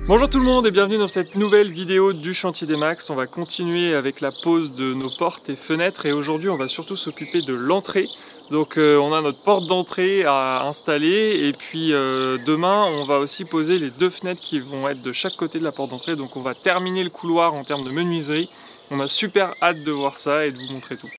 Bonjour tout le monde et bienvenue dans cette nouvelle vidéo du chantier des Max. On va continuer avec la pose de nos portes et fenêtres et aujourd'hui on va surtout s'occuper de l'entrée. Donc on a notre porte d'entrée à installer et puis demain on va aussi poser les deux fenêtres qui vont être de chaque côté de la porte d'entrée. Donc on va terminer le couloir en termes de menuiserie. On a super hâte de voir ça et de vous montrer tout.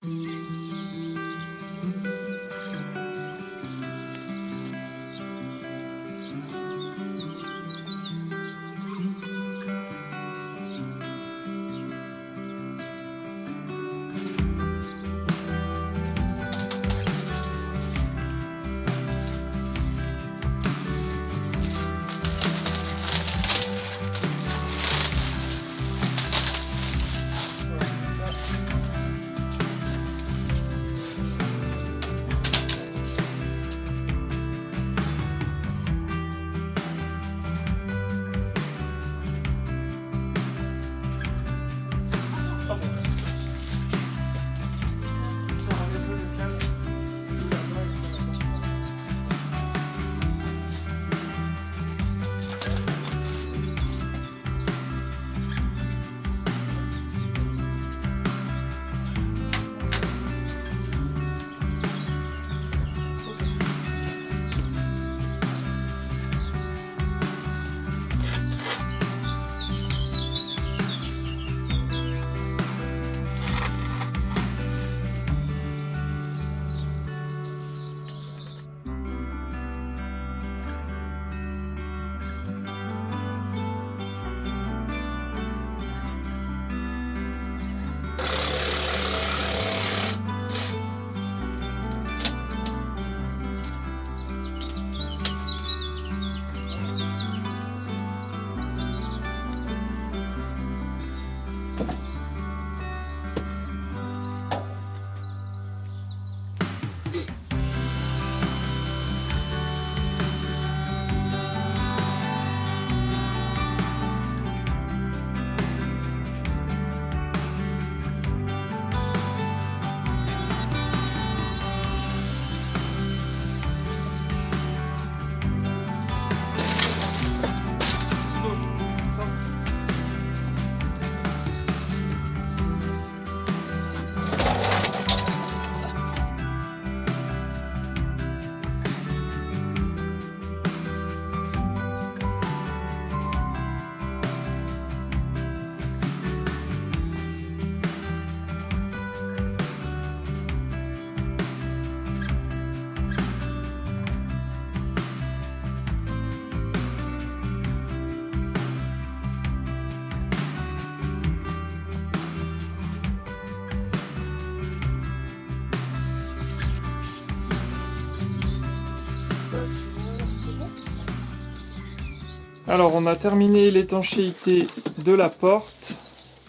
Alors on a terminé l'étanchéité de la porte,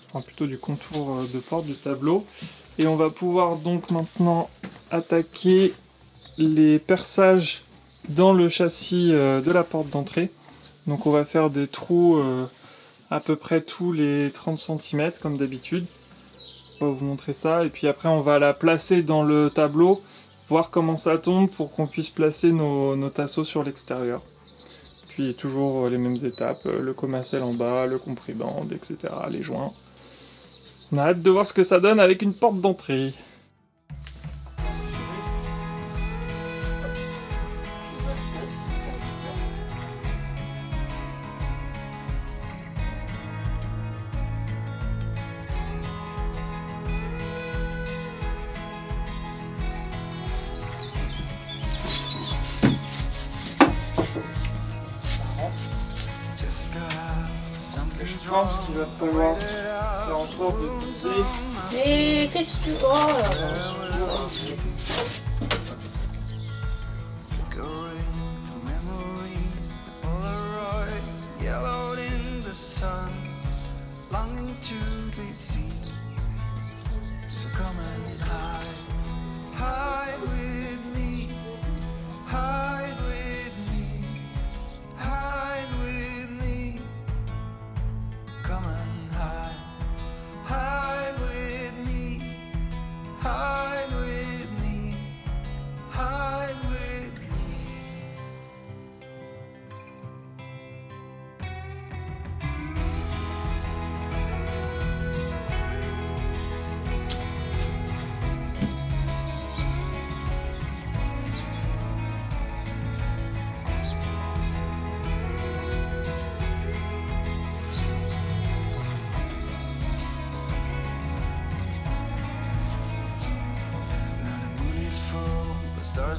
enfin plutôt du contour de porte du tableau, et on va pouvoir donc maintenant attaquer les perçages dans le châssis de la porte d'entrée. Donc on va faire des trous à peu près tous les 30 cm comme d'habitude. On va vous montrer ça, et puis après on va la placer dans le tableau, voir comment ça tombe pour qu'on puisse placer nos tasseaux sur l'extérieur. Puis toujours les mêmes étapes, le comacel en bas, le compris-bande, etc., les joints. On a hâte de voir ce que ça donne avec une porte d'entrée. Je pense qu'il va falloir faire en sorte de viser. Et qu'est-ce que tu... Oh là là.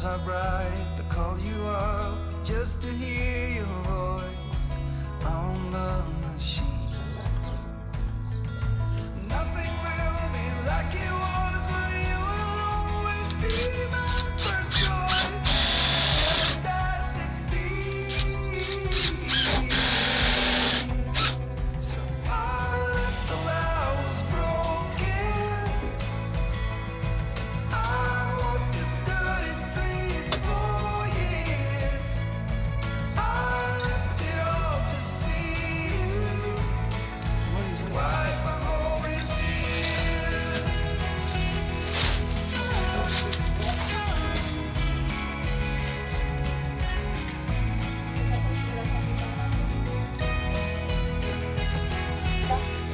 are bright, they call you up just to hear your voice on the machine. Nothing will be like it was, but you will always be my first choice. Just as it seems. So I left though I was broken. I walked this dirty street for years. I left it all to see you, to wipe my holy tears.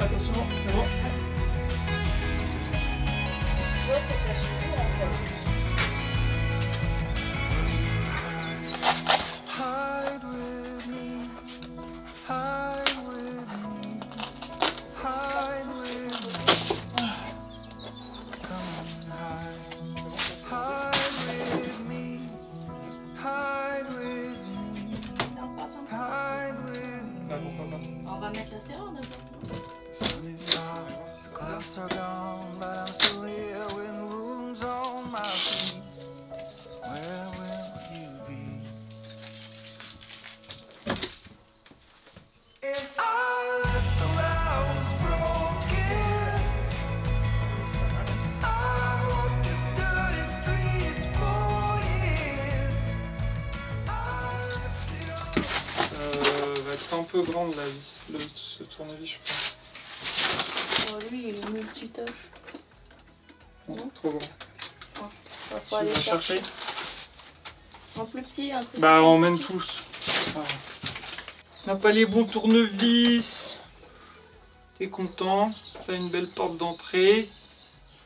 Attention, c'est bon. Ouais, c'est pas super en fait. Hide with me, hide with me, hide with me. Come on, hide with me, hide with me, Non, pas fin. hide with Ah, me. pourquoi pas. On va mettre la serrure d'abord. The sun is gone, the clouds are gone, but I'm still here with wounds on my feet. Where will you be? If I left though I was broken, I walked this dirty streets for years. I left it all. Va être un peu grande la vis, ce tournevis, je pense. Oh, lui, il est multitâche. Non, c'est trop grand. Faut Tu aller vas chercher? un plus petit, un plus Bah, petit. on mène tous. Voilà. On n'a pas les bons tournevis. T'es content? T'as une belle porte d'entrée.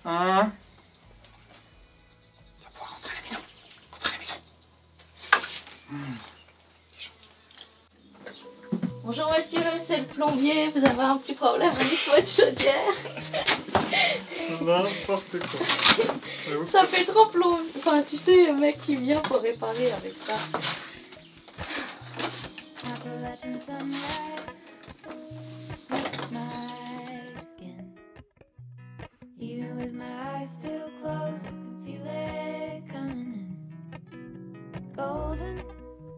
Hein? Tu vas pouvoir rentrer à la maison. Rentrer à la maison. Bonjour monsieur, c'est le plombier. Vous avez un petit problème avec votre chaudière. N'importe quoi. Ça fait trop plomb. Enfin, tu sais, un mec qui vient pour réparer avec ça. Appalachian sunlight hits my skin. Even with my eyes still closed, I can feel it coming in. Golden,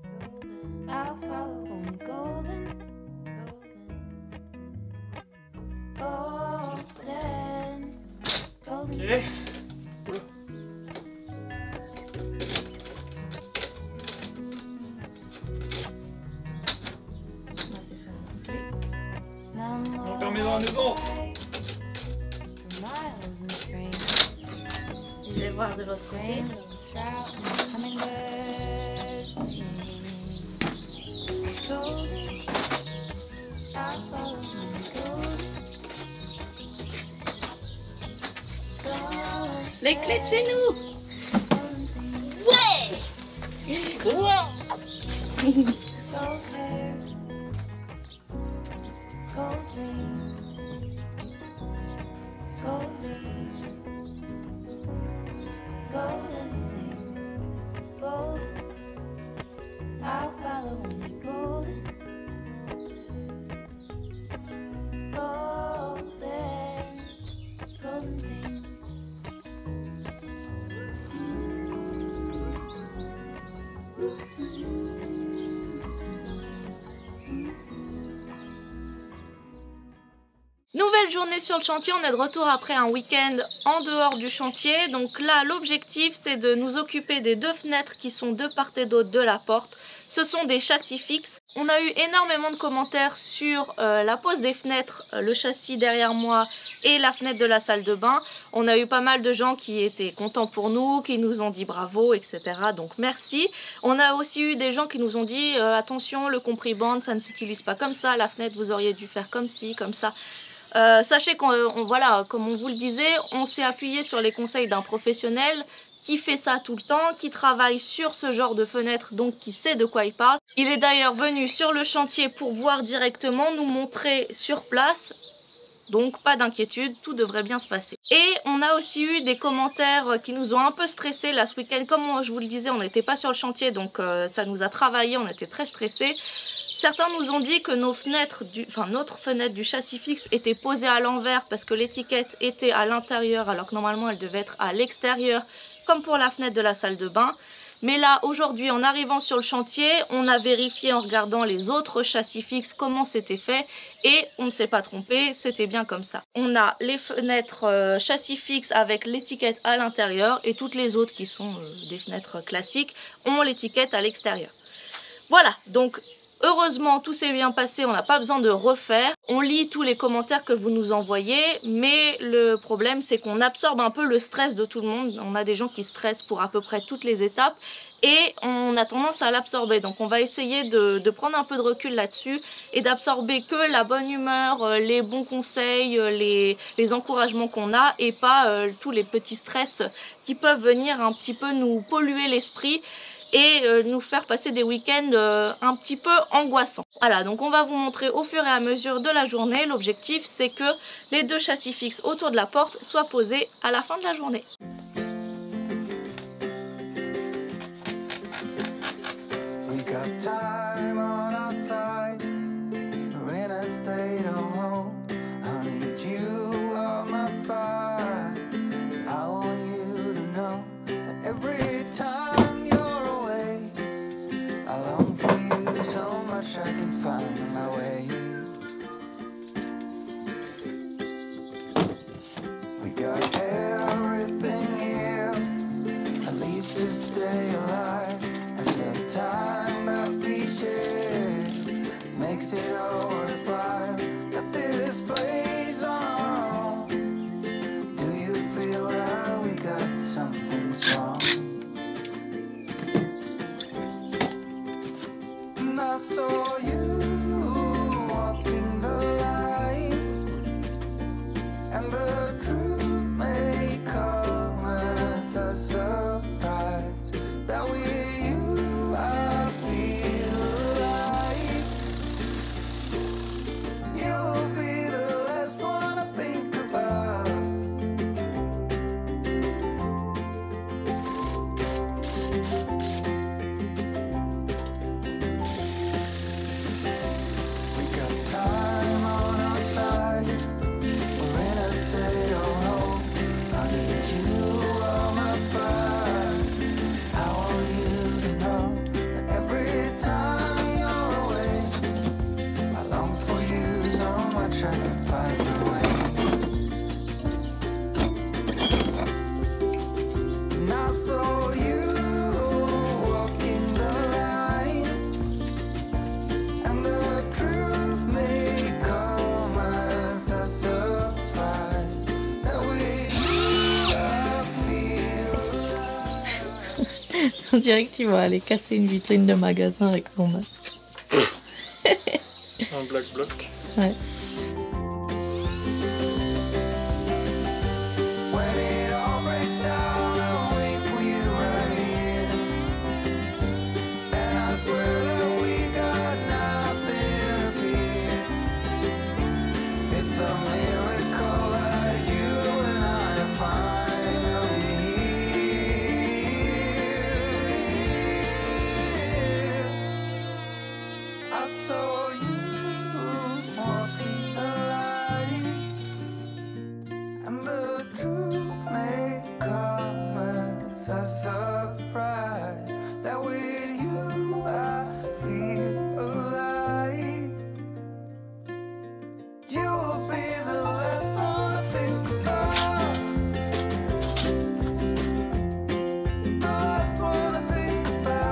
golden, I'll follow only golden, golden, golden, golden. Ok. Là, c'est fait. Enfermé dans la maison. Je vais voir de l'autre côté. Les clés de chez nous. Ouais. Wow. Gold hair, gold rings, gold leaves, gold anything, golden. I'll follow only golden, golden, golden things. Nouvelle journée sur le chantier, on est de retour après un week-end en dehors du chantier. Donc là, l'objectif, c'est de nous occuper des deux fenêtres qui sont de part et d'autre de la porte. Ce sont des châssis fixes. On a eu énormément de commentaires sur la pose des fenêtres, le châssis derrière moi et la fenêtre de la salle de bain. On a eu pas mal de gens qui étaient contents pour nous, qui nous ont dit bravo, etc. Donc merci. On a aussi eu des gens qui nous ont dit attention, le compris bande, ça ne s'utilise pas comme ça. La fenêtre, vous auriez dû faire comme ci, comme ça. Sachez qu'on, voilà, comme on vous le disait, on s'est appuyé sur les conseils d'un professionnel qui fait ça tout le temps, qui travaille sur ce genre de fenêtre, donc qui sait de quoi il parle. Il est d'ailleurs venu sur le chantier pour voir directement, nous montrer sur place Donc pas d'inquiétude, tout devrait bien se passer. Et on a aussi eu des commentaires qui nous ont un peu stressés là ce week-end. Comme je vous le disais, on n'était pas sur le chantier, donc ça nous a travaillé, on était très stressés. Certains nous ont dit que notre fenêtre du châssis fixe était posée à l'envers parce que l'étiquette était à l'intérieur alors que normalement elle devait être à l'extérieur, comme pour la fenêtre de la salle de bain. Mais là, aujourd'hui, en arrivant sur le chantier, on a vérifié en regardant les autres châssis fixes comment c'était fait et on ne s'est pas trompé, c'était bien comme ça. On a les fenêtres châssis fixes avec l'étiquette à l'intérieur et toutes les autres qui sont des fenêtres classiques ont l'étiquette à l'extérieur. Voilà, donc heureusement, tout s'est bien passé, on n'a pas besoin de refaire. On lit tous les commentaires que vous nous envoyez, mais le problème c'est qu'on absorbe un peu le stress de tout le monde. On a des gens qui stressent pour à peu près toutes les étapes et on a tendance à l'absorber. Donc on va essayer de prendre un peu de recul là-dessus et d'absorber que la bonne humeur, les bons conseils, les encouragements qu'on a et pas tous les petits stress qui peuvent venir un petit peu nous polluer l'esprit et nous faire passer des week-ends un petit peu angoissants. Voilà, donc on va vous montrer au fur et à mesure de la journée. L'objectif, c'est que les deux châssis fixes autour de la porte soient posés à la fin de la journée. We got time on our side. We're in a state of hope. I need you on my fire. I want you to know that every time you're away, I long for you so much I can find my way. We got everything here, at least to stay alive. And the time that we share makes it all worthwhile. Got this place on our own. Do you feel that we got something strong? And I saw you walking the line, and the truth may come as a surprise. That with you I feel alive. You'll be the last one I think about. We got time on our side. We're in a state of hope. I need you on my fire. I want you to know that every time you're away, I long for you so much I can find my way. And I saw you walking the line, and the truth may come as a surprise. That with you I feel alive. On dirait que tu vas aller casser une vitrine de magasin avec ton masque. Un black bloc. Ouais. When it all breaks down, I'll wait for you right here. And I swear that we got nothing to fear. It's a miracle that you and I are finally here. I saw you walking the line, and the truth may come as a surprise. That with you I feel alive. You'll be the last one I think about. The last one I think about.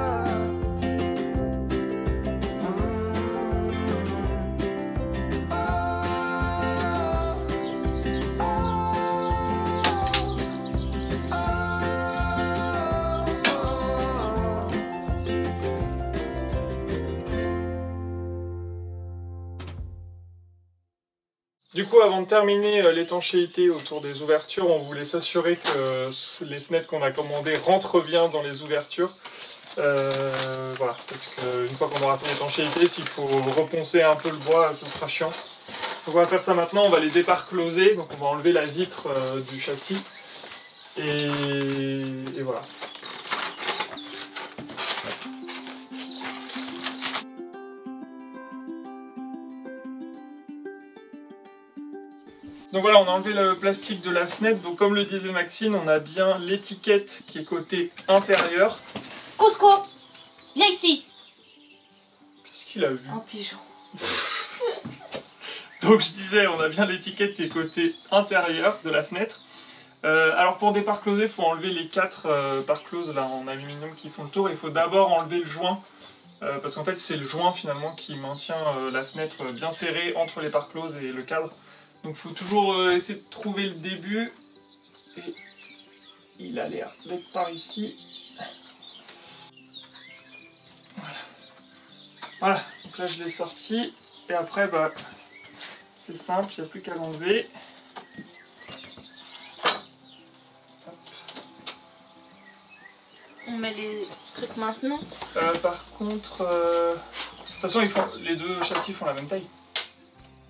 Du coup, avant de terminer l'étanchéité autour des ouvertures, on voulait s'assurer que les fenêtres qu'on a commandées rentrent bien dans les ouvertures. Voilà, parce qu'une fois qu'on aura fait l'étanchéité, s'il faut reponcer un peu le bois, ce sera chiant. Donc on va faire ça maintenant, on va les déparcloser, donc on va enlever la vitre du châssis. Et voilà. Donc voilà, on a enlevé le plastique de la fenêtre. Donc comme le disait Maxine, on a bien l'étiquette qui est côté intérieur. Cusco, viens ici. Qu'est-ce qu'il a vu? Un pigeon. Donc je disais, on a bien l'étiquette qui est côté intérieur de la fenêtre. Alors pour déparcloser, il faut enlever les 4 parcloses là en aluminium qui font le tour. Il faut d'abord enlever le joint, parce qu'en fait c'est le joint finalement qui maintient la fenêtre bien serrée entre les parcloses et le cadre. Donc il faut toujours essayer de trouver le début. Et il a l'air d'être par ici. Voilà, donc là je l'ai sorti. Et après, bah, c'est simple, il n'y a plus qu'à l'enlever. On met les trucs maintenant. Par contre, de toute façon, les 2 châssis font la même taille.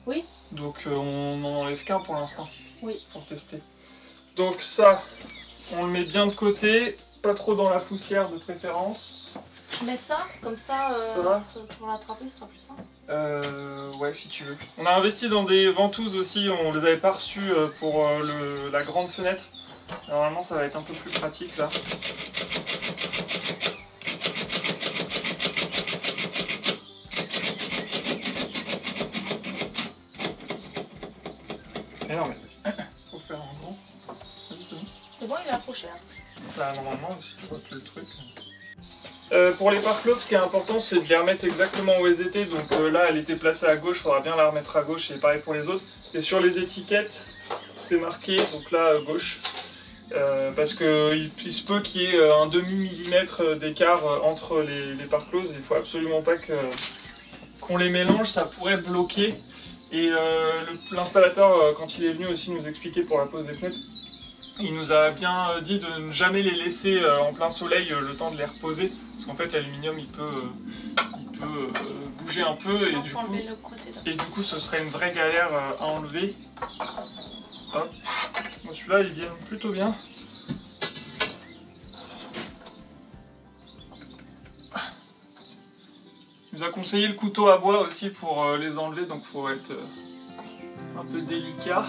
Oui. Donc on n'en enlève qu'un pour l'instant. Oui. Pour tester. Donc ça, on le met bien de côté, pas trop dans la poussière de préférence. Je mets ça, comme ça, pour l'attraper, ce sera plus simple. Ouais, si tu veux. On a investi dans des ventouses aussi, on les avait pas reçues pour la grande fenêtre. Normalement, ça va être un peu plus pratique là. Et non, mais faut faire en grand. Vas-y, c'est bon. C'est bon, il est approché. Hein. Bah, normalement, si tu vois que le truc. Pour les parcloses, ce qui est important, c'est de les remettre exactement où elles étaient. Donc là, elle était placée à gauche, il faudra bien la remettre à gauche, et pareil pour les autres. Et sur les étiquettes, c'est marqué, donc là, à gauche. Parce qu'il se peut qu'il y ait un demi-millimètre d'écart entre les parcloses. Il faut absolument pas qu'on les mélange, ça pourrait bloquer. Et l'installateur, quand il est venu aussi nous expliquer pour la pose des fenêtres, il nous a bien dit de ne jamais les laisser en plein soleil le temps de les reposer, parce qu'en fait l'aluminium il peut bouger un peu et du coup ce serait une vraie galère à enlever. Hop. Bon, celui-là il vient plutôt bien. Il nous a conseillé le couteau à bois aussi pour les enlever, donc il faut être un peu délicat.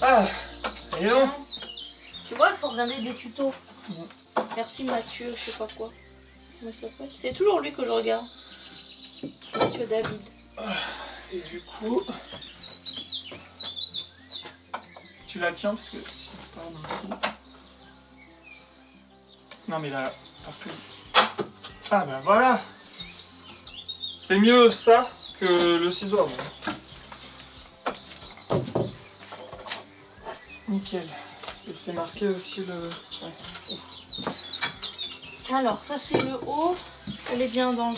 Ah, et non. Tu vois, il faut regarder des tutos. Merci Mathieu, je sais pas quoi. Comment il s'appelle? C'est toujours lui que je regarde. Mathieu David. Et du coup, tu la tiens parce que si je pars dans le coup. Non mais là, par contre. Ah ben voilà. C'est mieux ça que le ciseau. Bon. Nickel. Et c'est marqué aussi le... Ouais. Alors ça c'est le haut. Elle est bien dans le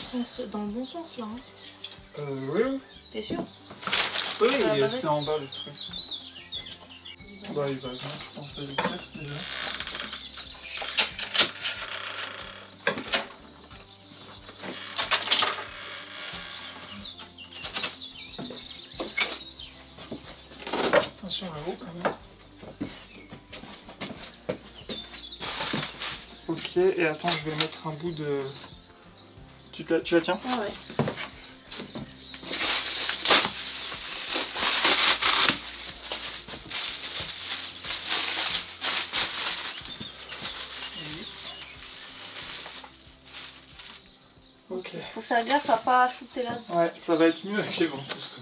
bon sens là. Hein. Oui. T'es sûr? Oui, c'est en bas le truc. Bah il va bien, je pense que je le sais déjà. Attention là-haut quand même. Ok, et attends, je vais mettre un bout de... Tu la tiens? Ah ouais. Ok. Faut faire gaffe à pas shooter là. Ouais, ça va être mieux avec les ventouses.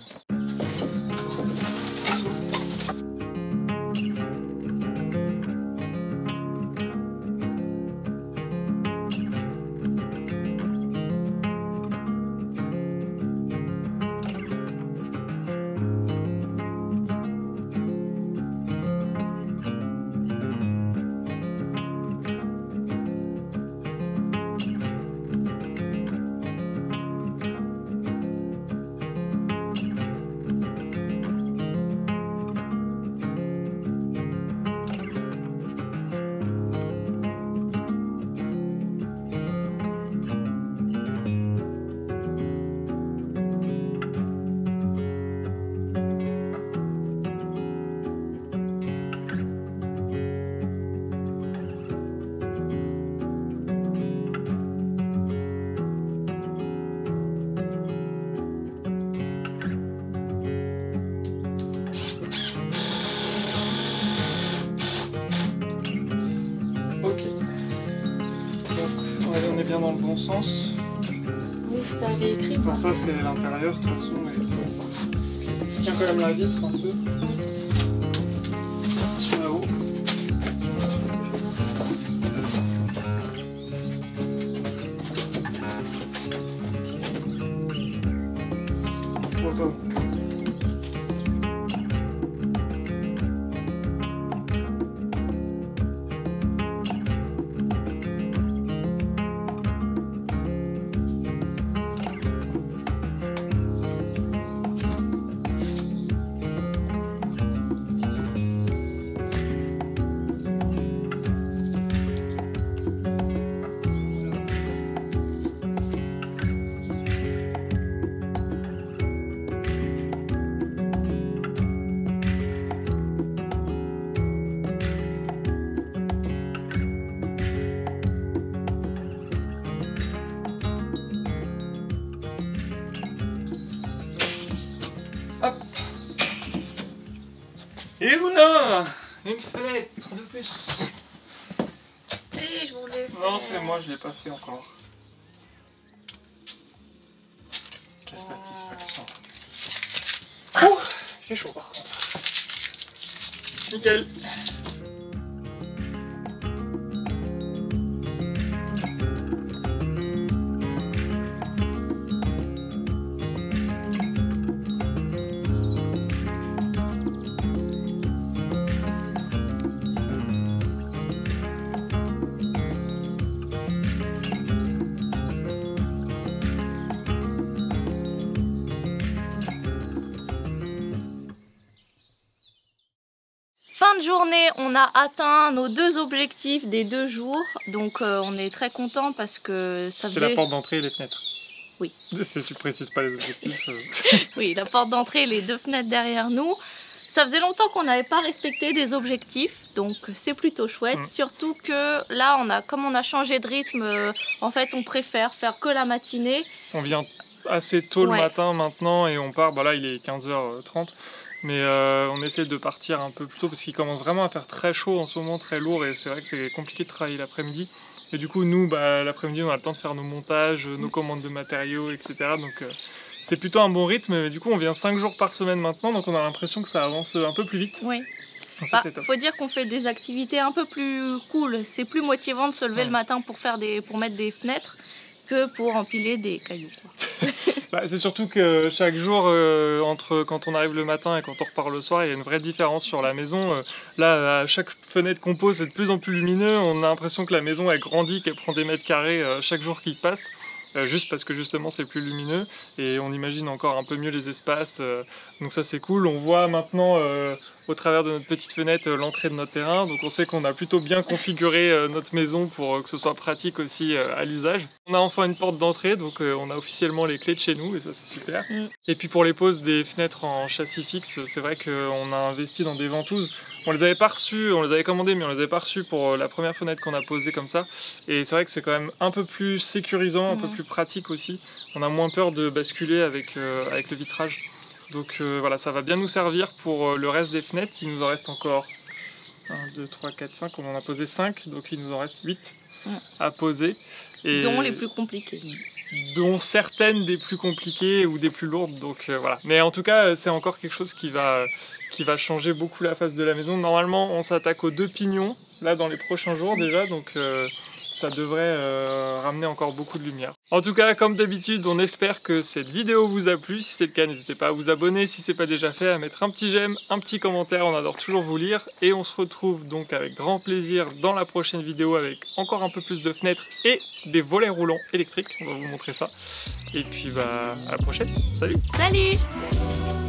bien dans le bon sens. Oui, t'avais écrit. Enfin, ça c'est l'intérieur de toute façon. Je tiens quand même la vitre un peu. Sur là-haut. Photo. Hop. Et voilà, une fenêtre de plus. Et je voulais faire... Non, c'est moi, je l'ai pas fait encore. Quelle satisfaction. Oh, il fait chaud par contre. Nickel. Fin de journée, on a atteint nos 2 objectifs des 2 jours, donc on est très content parce que ça C'est faisait... la porte d'entrée et les fenêtres. Oui. Si tu précises pas les objectifs. Oui, la porte d'entrée et les 2 fenêtres derrière nous. Ça faisait longtemps qu'on n'avait pas respecté des objectifs, donc c'est plutôt chouette. Surtout que là, comme on a changé de rythme, en fait, on préfère faire que la matinée. On vient assez tôt le matin maintenant et on part, bah là il est 15h30. Mais on essaie de partir un peu plus tôt parce qu'il commence vraiment à faire très chaud en ce moment, très lourd, et c'est vrai que c'est compliqué de travailler l'après-midi. Et du coup, nous, bah, l'après-midi, on a le temps de faire nos montages, nos commandes de matériaux, etc. Donc c'est plutôt un bon rythme. Mais du coup, on vient 5 jours par semaine maintenant, donc on a l'impression que ça avance un peu plus vite. Oui. Donc ça, c'est top. Faut dire qu'on fait des activités un peu plus cool. C'est plus motivant de se lever le matin pour mettre des fenêtres que pour empiler des cailloux, quoi. Bah, c'est surtout que chaque jour, entre quand on arrive le matin et quand on repart le soir, il y a une vraie différence sur la maison. Là, à chaque fenêtre qu'on pose, c'est de plus en plus lumineux. On a l'impression que la maison elle grandit, qu'elle prend des mètres carrés chaque jour qui passe. Juste parce que justement c'est plus lumineux et on imagine encore un peu mieux les espaces, donc ça c'est cool. On voit maintenant au travers de notre petite fenêtre l'entrée de notre terrain, donc on sait qu'on a plutôt bien configuré notre maison pour que ce soit pratique aussi à l'usage. On a enfin une porte d'entrée, donc on a officiellement les clés de chez nous et ça c'est super. Et puis pour les poses des fenêtres en châssis fixe, c'est vrai qu'on a investi dans des ventouses. On les avait pas reçues, on les avait commandées, mais on les avait pas reçues pour la première fenêtre qu'on a posée comme ça. Et c'est vrai que c'est quand même un peu plus sécurisant, un peu plus pratique aussi. On a moins peur de basculer avec le vitrage. Donc voilà, ça va bien nous servir pour le reste des fenêtres. Il nous en reste encore 1, 2, 3, 4, 5. On en a posé 5, donc il nous en reste 8 à poser. Et dont les plus compliquées. Dont certaines des plus compliquées ou des plus lourdes. Donc voilà. Mais en tout cas, c'est encore quelque chose qui va changer beaucoup la face de la maison. Normalement, on s'attaque aux 2 pignons, là dans les prochains jours déjà. Donc ça devrait ramener encore beaucoup de lumière. En tout cas, comme d'habitude, on espère que cette vidéo vous a plu. Si c'est le cas, n'hésitez pas à vous abonner si c'est pas déjà fait, à mettre un petit j'aime, un petit commentaire, on adore toujours vous lire. Et on se retrouve donc avec grand plaisir dans la prochaine vidéo avec encore un peu plus de fenêtres et des volets roulants électriques. On va vous montrer ça. Et puis bah à la prochaine. Salut! Salut!